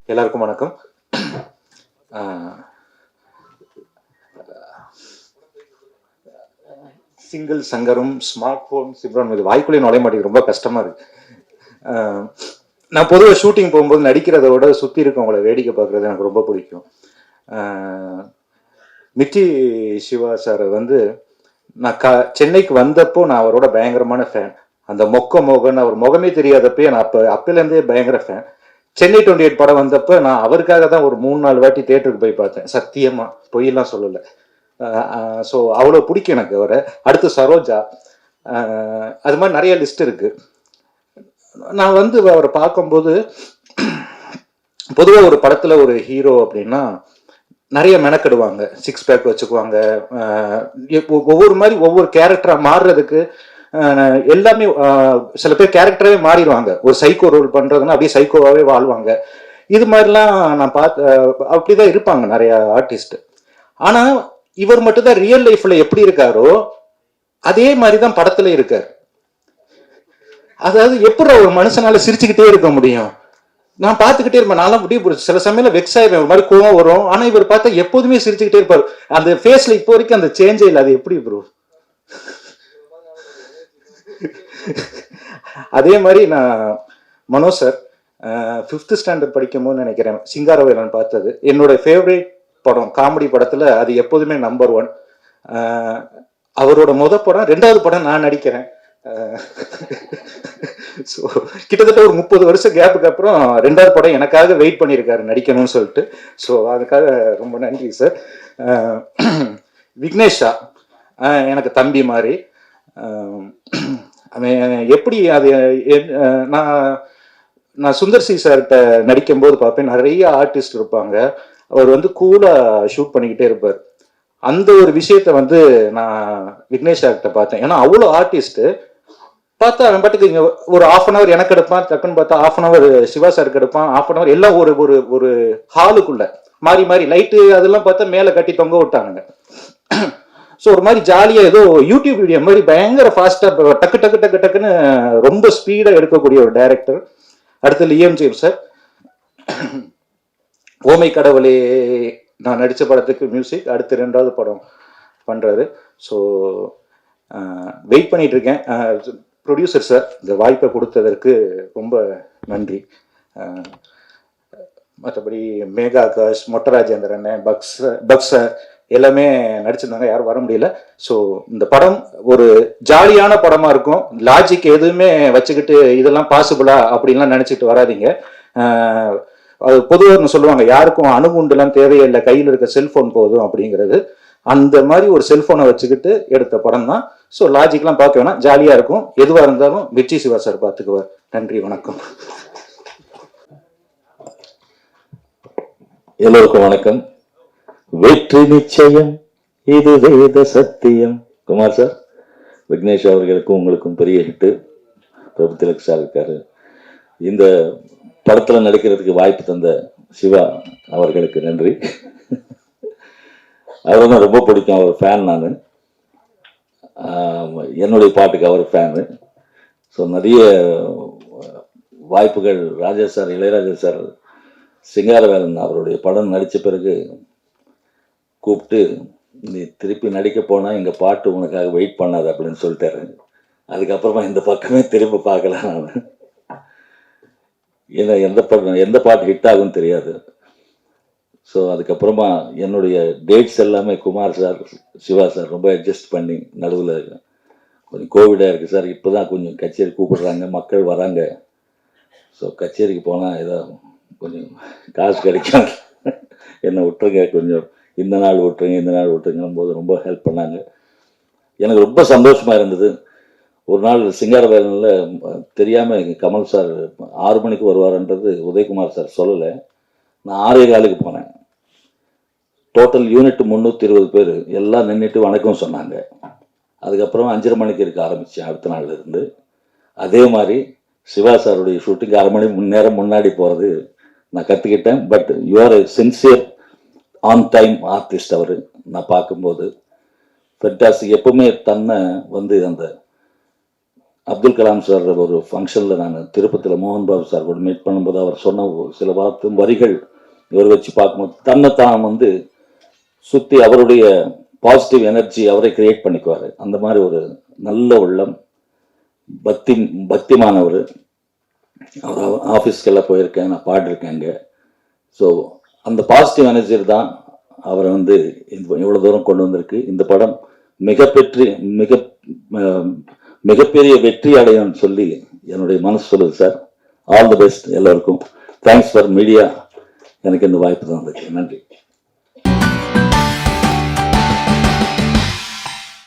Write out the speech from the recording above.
எல்லாருக்கும் வணக்கம். Single சங்கரும் smart phone Cipran இது வாய்க்குள்ளே நுழைய மாட்டேங்குது, ரொம்ப கஷ்டமா இருக்கு. நான் பொதுவாக ஷூட்டிங் போகும்போது நடிக்கிறத விட சுற்றி இருக்கவங்கள வேடிக்கை பார்க்குறது எனக்கு ரொம்ப பிடிக்கும். மிர்ச்சி சிவா சாரை வந்து நான் சென்னைக்கு வந்தப்போ நான் அவரோட பயங்கரமான ஃபேன். அந்த மொக்க மோகன் அவர் முகமே தெரியாதப்பே நான் அப்போலேருந்தே பயங்கர ஃபேன். சென்னை 28 படம் வந்தப்போ நான் அவருக்காக தான் ஒரு 3-4 வாட்டி தேட்டருக்கு போய் பார்த்தேன். சத்தியமாக பொய்யெல்லாம் சொல்லலை. ஸோ அவ்வளோ பிடிக்கும் எனக்கு அவரை. அடுத்து சரோஜா, அது மாதிரி நிறைய லிஸ்ட் இருக்கு. நான் வந்து அவரை பார்க்கும்போது பொதுவாக ஒரு படத்தில் ஒரு ஹீரோ அப்படின்னா நிறைய மெனக்கெடுவாங்க, 6 பேக் வச்சுக்குவாங்க, ஒவ்வொரு மாதிரி ஒவ்வொரு கேரக்டராக மாறுறதுக்கு எல்லாமே. சில பேர் கேரக்டரே மாறிடுவாங்க. ஒரு சைக்கோ ரோல் பண்றதுன்னா அப்படியே சைக்கோவாகவே வாழ்வாங்க. இது மாதிரிலாம் நான் அப்படிதான் இருப்பாங்க நிறைய ஆர்டிஸ்ட். ஆனா இவர் மட்டும்தான் ரியல் லைஃப்ல எப்படி இருக்காரோ அதே மாதிரிதான் படத்துல இருக்காரு. அதாவது எப்படி ஒரு மனுஷனால சிரிச்சுக்கிட்டே இருக்க முடியும்? நான் பார்த்துக்கிட்டே இருப்பேன். நான்லாம் முடிய சில சமயம் வெக்ஸ் ஆயிடுவேன், ஒரு மாதிரி கோவம் வரும். ஆனா இவர் பார்த்தா எப்போதுமே சிரிச்சுக்கிட்டே இருப்பார். அந்த ஃபேஸ்ல இப்போ வரைக்கும் அந்த சேஞ்சே இல்லை. அது எப்படி ப்ரோ? அதே மாதிரி நான் மனோஜ் சார் 5th ஸ்டாண்டர்ட் படிக்கும் போது நினைக்கிறேன் சிங்காரவேலன் பார்த்தது. என்னோட ஃபேவரேட் படம் காமெடி படத்துல அது எப்போதுமே நம்பர் 1. அவரோட படம் 2வது படம் நான் நடிக்கிறேன். ஸோ கிட்டத்தட்ட ஒரு 30 வருஷம் கேப்புக்கு அப்புறம் 2வது படம் எனக்காக வெயிட் பண்ணியிருக்காரு நடிக்கணும்னு சொல்லிட்டு. ஸோ அதுக்காக ரொம்ப நன்றி சார். விக்னேஷா எனக்கு தம்பி மாதிரி. எப்படி அது நான் சுந்தர் சி சார்கிட்ட நடிக்கும் போது பார்ப்பேன், நிறைய ஆர்டிஸ்ட் இருப்பாங்க. அவர் வந்து கூலா ஷூட் பண்ணிக்கிட்டே இருப்பார். அந்த ஒரு விஷயத்த வந்து நான் விக்னேஷ் சார்கிட்ட பார்த்தேன். ஏன்னா அவ்வளோ ஆர்டிஸ்ட் பார்த்தா அவன் பாட்டுக்கு இங்கே ஒரு 1/2 hour எனக்கு எடுப்பான், டக்குன்னு பார்த்தா 1/2 hour சிவா சாருக்கு எடுப்பான், 1/2 hour எல்லாம் ஒரு ஒரு ஒரு ஹாலுக்குள்ள மாறி மாறி லைட்டு அதெல்லாம் பார்த்தா மேலே கட்டி தொங்க விட்டானுங்க. ஸோ ஒரு மாதிரி ஜாலியாக ஏதோ யூடியூப் வீடியோ மாதிரி பயங்கர ஃபாஸ்ட்டாக டக்கு டக்கு டக்கு டக்குன்னு ரொம்ப ஸ்பீடாக எடுக்கக்கூடிய ஒரு டைரக்டர். அடுத்து லியம் ஜேம்ஸ் சார், ஓமை கடவுளே நான் நடித்த படத்துக்கு மியூசிக், அடுத்து 2வது படம் பண்ணுறாரு. ஸோ வெயிட் பண்ணிட்டு இருக்கேன். ப்ரொடியூசர் சார் இந்த வாய்ப்பை கொடுத்ததற்கு ரொம்ப நன்றி. மற்றபடி மேகா ஆகாஷ், மொட்டராஜேந்திரன், பக்ஸ் சார் எல்லாமே நடிச்சிருந்தாங்க, யாரும் வர முடியல. ஸோ இந்த படம் ஒரு ஜாலியான படமா இருக்கும். லாஜிக் எதுவுமே வச்சுக்கிட்டு இதெல்லாம் பாசிபிளா அப்படின்லாம் நினைச்சிட்டு வராதிங்க. அது பொதுவாக சொல்லுவாங்க, யாருக்கும் அணுகுண்டுலாம் தேவையில்லை, கையில் இருக்க செல்போன் போதும் அப்படிங்கிறது. அந்த மாதிரி ஒரு செல்போனை வச்சுக்கிட்டு எடுத்த படம் தான். ஸோ லாஜிக்லாம் பார்க்க வேணாம், ஜாலியாக இருக்கும். எதுவாக இருந்தாலும் மிர்ச்சி சிவா சார் பார்த்துக்குவார். நன்றி, வணக்கம். எல்லோருக்கும் வணக்கம். வெற்றி நிச்சயம், இது வேத சத்தியம். குமார் சார், விக்னேஷ் அவர்களுக்கும் உங்களுக்கும் பெரிய ஹிட்டு. பிரபு திலக் சார் இருக்காரு. இந்த படத்துல நடிக்கிறதுக்கு வாய்ப்பு தந்த சிவா அவர்களுக்கு நன்றி. அவரை தான் ரொம்ப பிடிக்கும், அவர் ஃபேன் நான். என்னுடைய பாட்டுக்கு அவர் ஃபேனு. ஸோ நிறைய வாய்ப்புகள் ராஜா சார், இளையராஜா சார் சிங்காரவேலன் அவருடைய படம் நடித்த பிறகு கூப்பிட்டு, நீ திருப்பி நடிக்க போனால் எங்கள் பாட்டு உனக்காக வெயிட் பண்ணாது அப்படின்னு சொல்லிட்டாரு. அதுக்கப்புறமா இந்த பக்கமே திரும்ப பார்க்கல நான். ஏன்னா எந்த பாட்டு ஹிட் ஆகும்னு தெரியாது. ஸோ அதுக்கப்புறமா என்னுடைய டேட்ஸ் எல்லாமே குமார் சார், சிவா சார் ரொம்ப அட்ஜஸ்ட் பண்ணி, நடுவில் கொஞ்சம் கோவிடாக இருக்குது சார், இப்போ தான் கொஞ்சம் கச்சேரி கூப்பிடுறாங்க, மக்கள் வராங்க. ஸோ கச்சேரிக்கு போனால் ஏதோ கொஞ்சம் காசு கிடைக்கும், என்னை விட்டுருங்க, கொஞ்சம் இந்த நாள் விட்டுருங்கும் போது ரொம்ப ஹெல்ப் பண்ணாங்க. எனக்கு ரொம்ப சந்தோஷமாக இருந்தது. ஒரு நாள் சிங்காரவேலனில் தெரியாமல் கமல் சார் 6 மணிக்கு வருவார்ன்றது உதயகுமார் சார் சொல்லலை. நான் 6:15 போனேன். டோட்டல் யூனிட் 320 பேர் எல்லாம் நின்றுட்டு வணக்கம் சொன்னாங்க. அதுக்கப்புறம் 5:30 மணிக்கு இருக்க ஆரம்பித்தேன் அடுத்த நாள்ல இருந்து. அதே மாதிரி சிவா சாருடைய ஷூட்டிங் 1/2 மணி நேரம் முன்னாடி போகிறது நான் கற்றுக்கிட்டேன். But you are a sincere on time artist. அவர் நான் பார்க்கும்போது ஃபென்டாஸ்டிக். எப்பவுமே தன்னை வந்து அந்த அப்துல் கலாம் சார் ஒரு ஃபங்க்ஷனில் நான் திருப்பதியில் மோகன் பாபு சார் கூட மீட் பண்ணும்போது அவர் சொன்ன சில வரிகள் இவர் வச்சு பார்க்கும்போது தன்னைத்தான் வந்து சுற்றி அவருடைய பாசிட்டிவ் எனர்ஜி அவரை கிரியேட் பண்ணிக்குவார். அந்த மாதிரி ஒரு நல்ல உள்ளம், பக்திமானவர். அவர் ஆஃபீஸ்க்கெல்லாம் போயிருக்கேன், நான் பாடிருக்கேங்க. ஸோ அந்த பாசிட்டிவ் எனர்ஜி தான் அவரை வந்து இவ்வளோ தூரம் கொண்டு வந்திருக்கு. இந்த படம் மிகப்பெரிய வெற்றி அடையும்னு சொல்லி என்னுடைய மனசு சொல்லுது சார். ஆல் தி பெஸ்ட் எல்லாருக்கும். Thanks for media. எனக்கு இந்த வாய்ப்பு தான் நன்றி.